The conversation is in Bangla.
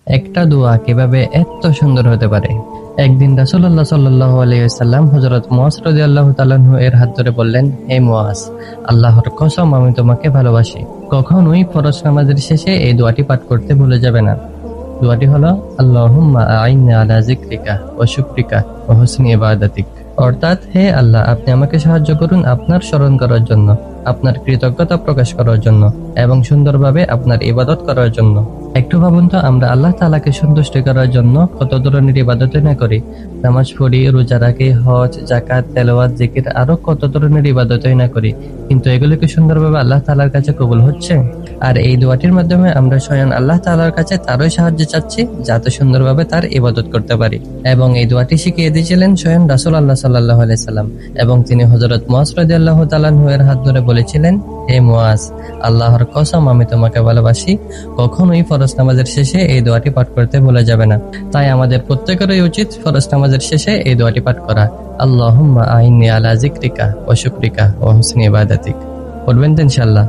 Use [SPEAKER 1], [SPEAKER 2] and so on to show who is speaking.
[SPEAKER 1] একটা দোয়া কিভাবে এত সুন্দর হতে পারে। একদিন রাসূলুল্লাহ সাল্লাল্লাহু আলাইহি ওয়াসাল্লাম হযরত মুআজ রাদিয়াল্লাহু তাআলা আনহু এর হাত ধরে বললেন, হে মুআজ, আল্লাহর কসম আমি তোমাকে ভালোবাসি। কখনোই ফরজ নামাজের শেষে এই দোয়াটি পাঠ করতে ভুলে যাবে না। দোয়াটি হলো, আল্লাহুম্মা আইন্নি আলা যিকরিকা ওয়া শুকরিকা ওয়া হুসনি ইবাদাতিক। অর্থাৎ, হে আল্লাহ, আপনি আমাকে সাহায্য করুন আপনার স্মরণ করার জন্য, আপনার কৃতজ্ঞতা প্রকাশ করার জন্য এবং সুন্দরভাবে আপনার ইবাদত করার জন্য। একটু ভাবুন তো, আমরা আল্লাহ তাআলাকে সন্তুষ্ট করার জন্য কত ধরনের ইবাদত না করি। নামাজ পড়ি, রোজা রাখি, হজ, যাকাত, তেলাওয়াত, জিকির, আরো কত ধরনের ইবাদত না করি, কিন্তু এগুলো কি সুন্দরভাবে আল্লাহ তাআলার কাছে কবুল হচ্ছে? আর এই দোয়াটির মাধ্যমে আমরা স্বয়ং আল্লাহ তাআলার কাছে তারই সাহায্য চাচ্ছি, যাতে সুন্দরভাবে তার ইবাদত করতে পারি। এবং এই দোয়াটি শিখিয়ে দিয়েছিলেন স্বয়ং রাসূলুল্লাহ সাল্লাল্লাহু আলাইহি সাল্লাম, এবং তিনি হযরত মুআজ রাদিয়াল্লাহু তাআলা আনহু এর হাত ধরে বলেছিলেন, হে মুআজ, আল্লাহর কসম আমি তোমাকে ভালোবাসি। কখনোই ফরজ নামাজের শেষে এই দোয়াটি পাঠ করতে ভুলে যাবে না। তাই আমাদের প্রত্যেকেরই উচিত ফরজ নামাজের শেষে এই দোয়াটি পাঠ করা, আল্লাহুম্মা আইন্নি আলা যিকরিকা ওয়া শুকরিকা ওয়া হুসনি ইবাদাতিক। পড়বেন তো ইনশাআল্লাহ।